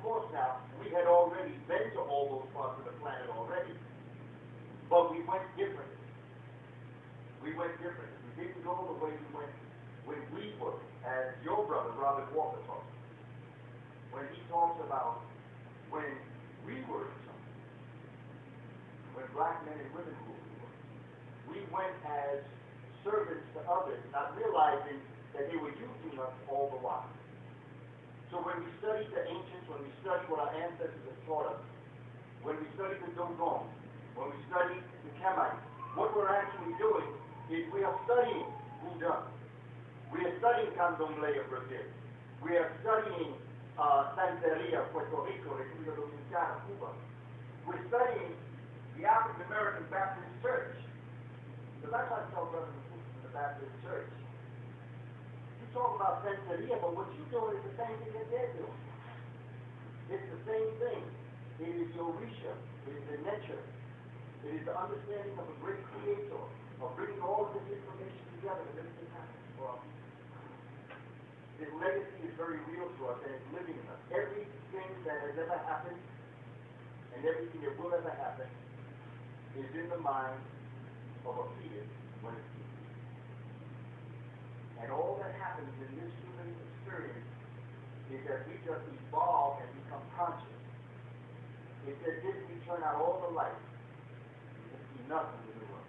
course now, we had already been to all those parts of the planet already. But we went differently. We went differently. We didn't go the way we went when we were, as your brother, Robert Walker, talks about. When he talks about when we were in something, when black men and women ruled the world. We went as servants to others, not realizing that they were using us all the while. So when we study the ancients, when we study what our ancestors have taught us, when we study the Dogon, when we study the Kaba, what we're actually doing is we are studying Buddha. We are studying Candomblé of Brazil. We are studying Santeria, Puerto Rico, República Dominicana, Cuba. We're studying the African American Baptist Church. Because that's why I tell brothers and sisters in the Baptist Church. You talk about Santeria, but what you're doing is the same thing that they're doing. It's the same thing. It is your Orisha. It is the nature. It is the understanding of a great creator, of bringing all of this information together and everything happens for us. This legacy is very real to us and it's living in us. Everything that has ever happened and everything that will ever happen is in the mind of a fetus when it's born. And all that happens in this human experience is that we just evolve and become conscious. It's as if we turn out all the lights and see nothing in the room.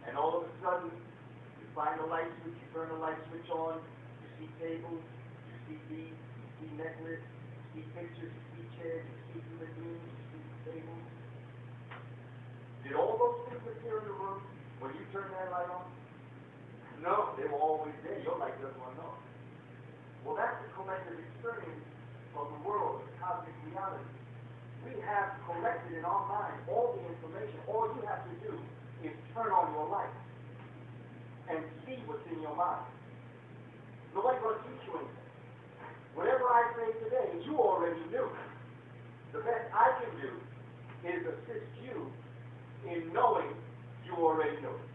And all of a sudden, you find the light switch, you turn the light switch on, you see tables, you see beads, you see necklace, you see pictures, you see chairs, you see human beings, you see tables. Did all those things appear in the room when you turned that light on? No, they were always there. Your light doesn't want to know. Well, that's the collective experience of the world, the cosmic reality. We have collected in our mind all the information. All you have to do is turn on your light and see what's in your mind. Nobody's going to teach you anything. Whatever I say today, you already knew. The best I can do is assist you in knowing you already know it.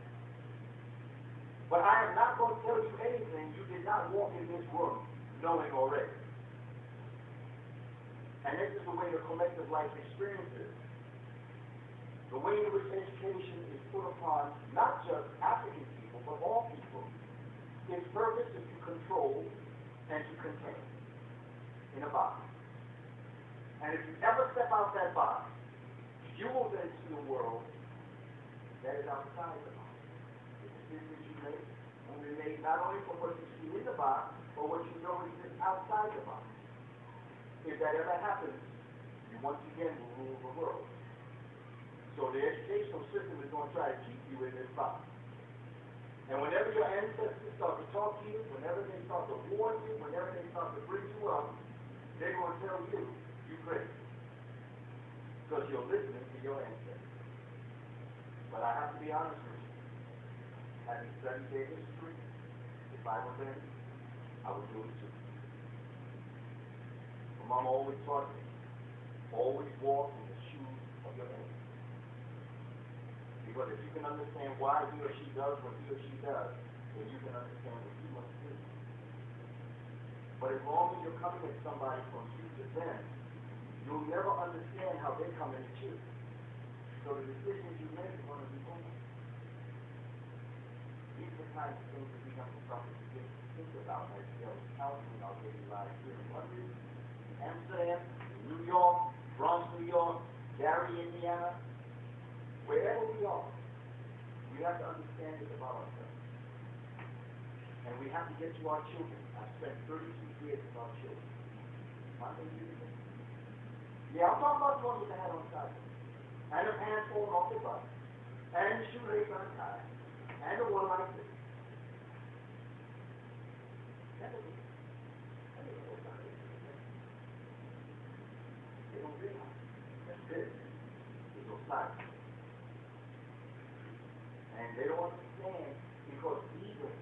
But I am not going to tell you anything you did not walk in this room knowing already. And this is the way the collective life experience is. The way in which education is put upon not just African people, but all people, its purpose is to control and to contain in a box. And if you ever step out that box, you will then see a world that is outside the box. The decisions you make will be made not only for what you see in the box, but what you know exists outside the box. If that ever happens, you once again will rule the world. So the educational system is going to try to keep you in this box. And whenever your ancestors start to talk to you, whenever they start to warn you, whenever they start to bring you up, they're going to tell you, you're crazy. Because you're listening to your ancestors. But I have to be honest with you. Having studied their history, if I were them, I would do it too. My mom always taught me, always walk in the shoes of your ancestors. Because if you can understand why he or she does what he or she does, then you can understand what you must do. But as long as you're coming at somebody from you to them, you'll never understand how they're coming at you. So the decisions you make are going to be wrong. These are the kinds of things that we have to start to begin to think about as well as counseling our daily lives here in London, Amsterdam, New York, Bronx, New York, Gary, Indiana, wherever we are, we have to understand this about ourselves. And we have to get to our children. I've spent 32 years with our children. Yeah, I'm talking about the one with the hat on side. And the pants falling off the butt. And the shoelace untied. And the one like this. They don't realize that this is your side. And they don't understand because these are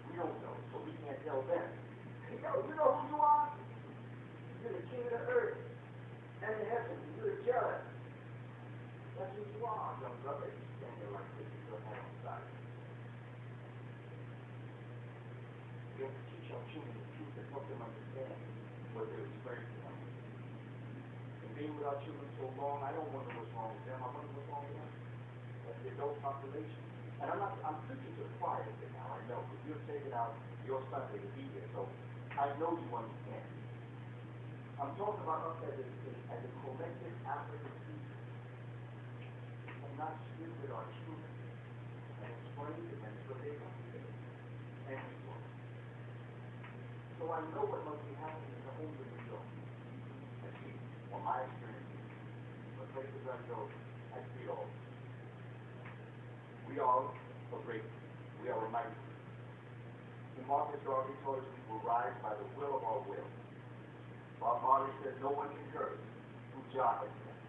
we don't know, so we can't tell them. You know who you are? You're the king of the earth and the heavens. You're the judge. That's who you are, young brother. You stand there like this with your head on side. have to teach our children the truth and help them understand what they're experiencing. And being with our children so long, I don't wonder what's wrong with them. I wonder what's wrong with us. That's the adult population. And I'm preaching to the choir now, I know, because you're taking out your Sunday to be here, so I know you understand. I'm talking about us as a collective African people, and not sit with our children and explain to them what they want to do. And so I know what must be happening in the homes of New York. I see, from my experience, the places I go, I see it all. We are a great, we are a mighty. And Marcus Garvey told us we will rise by the will of our will. Bob Marley says no one can curse who Jah has sent.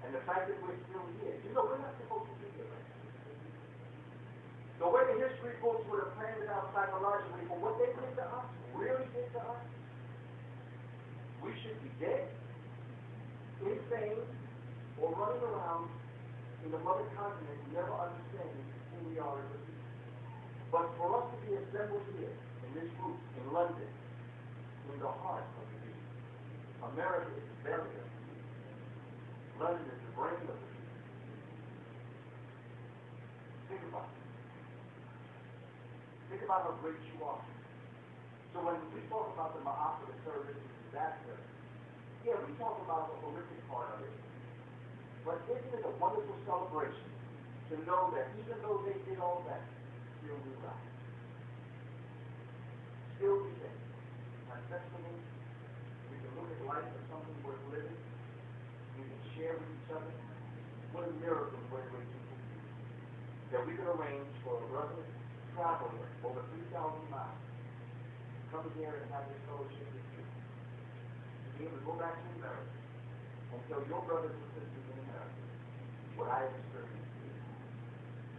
And the fact that we're still here, you know, we're not supposed to be here right now. The way the history books would have planned it out psychologically for what they did to us, really did to us, we should be dead, insane, or running around in the mother continent, never understanding who we are as a people. But for us to be assembled here, in this group, in London, in the heart of the people, America is the belly of the people. London is the brain of the people. Think about it. Think about how great you are. So when we talk about the Ma'afa, the service, the disaster, yeah, we talk about the horrific part of it. But isn't it a wonderful celebration to know that even though they did all that, still we rise. Still we live. Our testimony, we can look at life as something worth living. We can share with each other. What a miracle what a great people do. That we can arrange for a brother traveling over 3,000 miles to come here and have this fellowship with you. To be able to go back to America and tell your brothers and sisters in America what I have experienced here.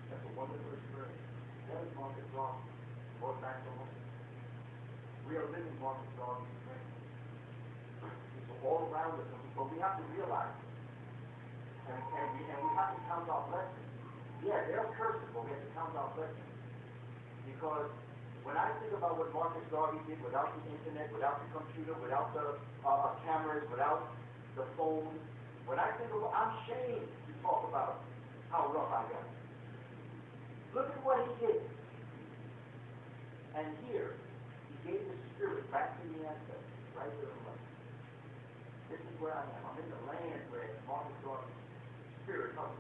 That's a wonderful experience. That is Marcus Garvey, brought back to home. We are living Marcus Garvey's experience. It's all around us, but we have to realize it. And we have to count our blessings. Yeah, there are curses, but we have to count our blessings. Because when I think about what Marcus Garvey did without the internet, without the computer, without the cameras, without the phone, when I think of, I'm ashamed to talk about how rough I got. Look at what he did. And here, he gave the spirit back to the ancestors, right there in life. This is where I am. I'm in the land where Marcus Garvey's spirit comes.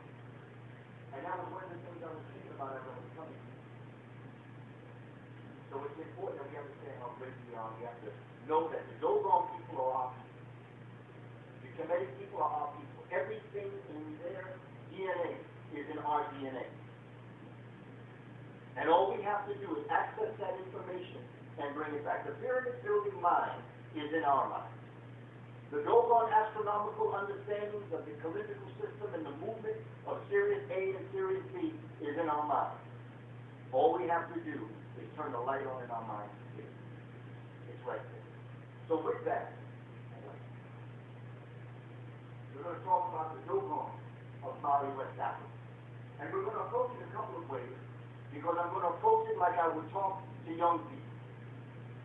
And that was one of the things I was thinking about as I was coming. So it's important that we understand how great we are. We have to know that the Dogon people are our people. The Kemetic people are our people. Everything in their DNA is in our DNA. And all we have to do is access that information and bring it back. The pyramid-building mind is in our mind. The Dogon astronomical understandings of the calendrical system and the movement of Sirius A and Sirius B is in our mind. All we have to do is turn the light on in our mind. It's right there. So with that, we're going to talk about the Dogon of Mali, West Africa. And we're going to approach it a couple of ways, because I'm going to approach it like I would talk to young people.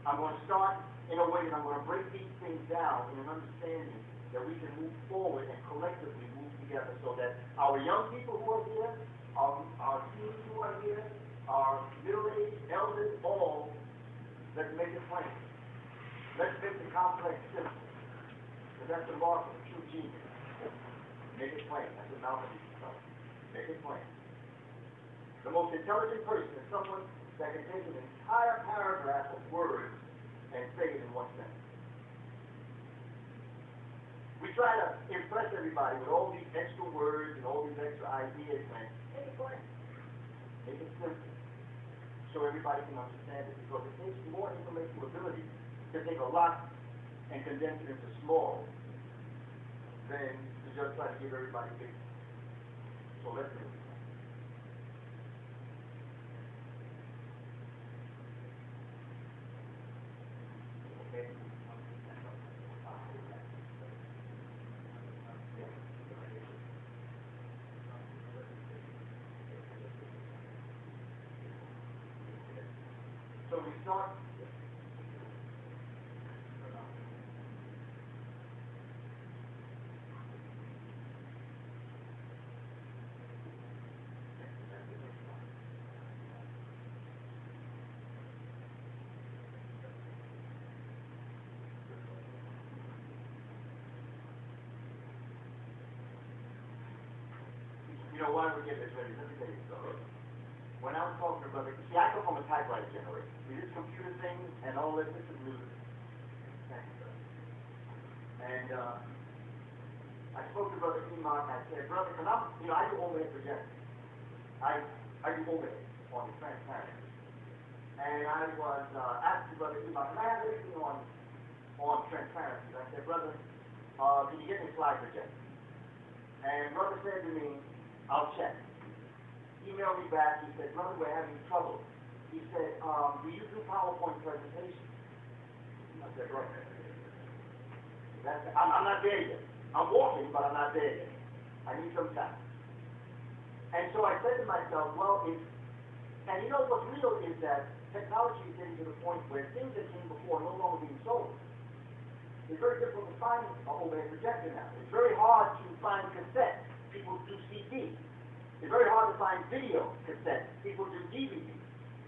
I'm going to start in a way that I'm going to break these things down in an understanding that we can move forward and collectively move together so that our young people who are here, our teens who are here, our middle-aged, elders, all, let's make it plain. Let's make the complex simple. Because that's the mark of a true genius. Make it plain. That's what Malcolm used to tell us. Make it plain. The most intelligent person is someone that can take an entire paragraph of words and say it in one sentence. We try to impress everybody with all these extra words and all these extra ideas, and make it plain. Make it simple, so everybody can understand it, because it takes more informational ability to take a lot and condense it into small than to just try to give everybody big. So let's do it. Okay. So we start. You know why we get this ready? Let me tell you something. When I was talking to brother, see, I come from a typewriter generation. See, this computer thing and all this is music. And I spoke to Brother Enoch and I said, brother, because I do overhead projections. I do overhead on the transparent. And I was asking Brother Enoch, can I have anything on transparency? I said, brother, can you get me slide projector? And brother said to me, I'll check. Emailed me back. He said, brother, we're having trouble. He said, do you do PowerPoint presentations? I said, brother, I'm not there yet. I'm walking, but I'm not there yet. I need some time. And so I said to myself, well, and you know what's real is that technology is getting to the point where things that came before are no longer being sold. It's very difficult to find an overhead projector now. It's very hard to find cassette. People do CD. It's very hard to find video cassette. People do DVD.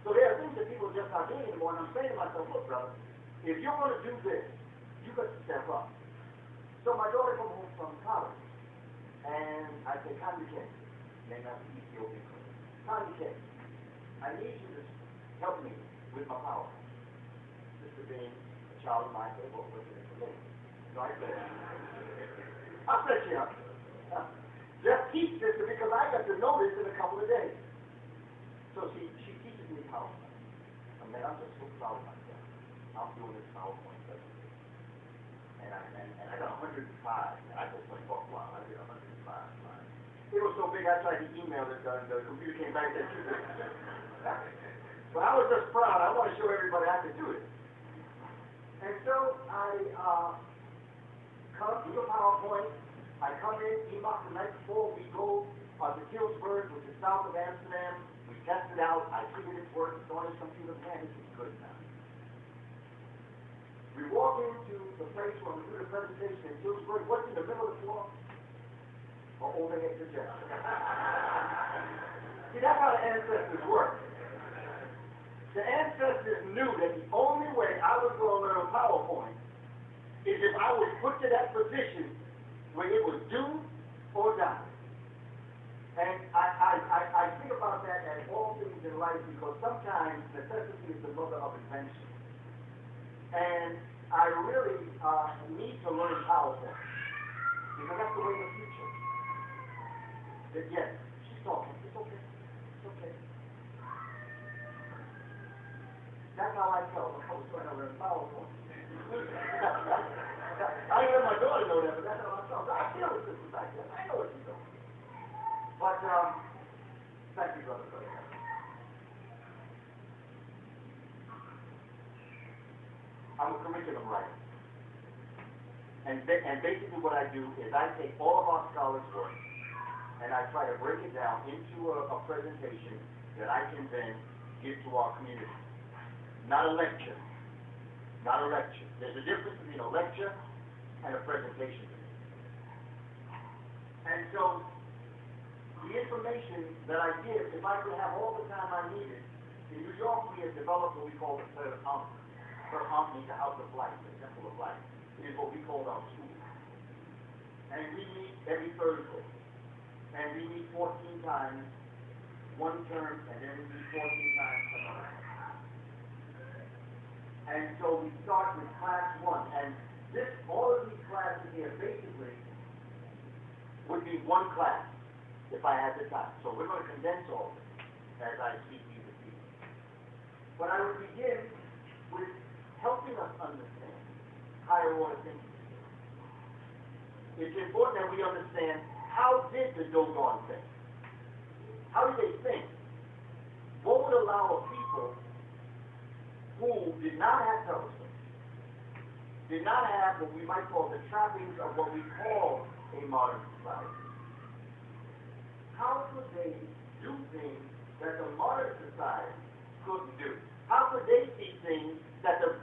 So there are things that people just not doing anymore. And I'm saying to myself, look, brother, if you're going to do this, you got to step up. So my daughter comes home from college, and I say, Kanye, named after Ethiopian queen. Kanye, I need you to help me with my power. Sister being a child of mine, they both looking for me. So I said, yeah. Just teach this because I got to know this in a couple of days. So she teaches me PowerPoint. I mean, I'm just so proud of myself. I'm doing this PowerPoint presentation. And I got 105. I just went, oh, wow, I did 105 slides. It was so big, I tried to email it, the computer came back and said, but I was just proud. I want to show everybody I could do it. And so I come to the PowerPoint. I come in, the night before, we go to Tilsburg, which is south of Amsterdam. We test it out. I figured it's working. It's on his computer. Man, this is good now. We walk into the place where we do the presentation in Tilsburg. What's in the middle of the floor? Our overhead projector. See, that's how the ancestors work. The ancestors knew that the only way I was going to learn PowerPoint is if I was put to that position where it was do or die. And I think about that as all things in life because sometimes necessity is the mother of invention. And I really need to learn PowerPoint because that's the way of the future. Yes, she's talking. It's okay. It's okay. That's how I tell them I was trying to learn PowerPoint. I didn't let my daughter know that, but that's how I felt. I feel the system back there. I know what she's doing. But, thank you, brother. I'm a curriculum writer. And basically what I do is I take all of our scholars' work and I try to break it down into a presentation that I can then give to our community. Not a lecture. Not a lecture. There's a difference between a lecture and a presentation. And so, the information that I give, if I could have all the time I needed, in New York we have developed what we call the third hump. Third hump means the house of life, the temple of life. It is what we call our school. And we meet every Thursday. And we meet 14 times, one term, and then we meet 14 times another. And so we start with class 1. And all of these classes here basically would be one class if I had the time. So we're going to condense all of it as I speak to you this evening. But I would begin with helping us understand higher order thinking. It's important that we understand how did the Dogon think? How did they think? What would allow a people who did not have telescopes, did not have what we might call the trappings of what we call a modern society. How could they do things that the modern society couldn't do? How could they see things that the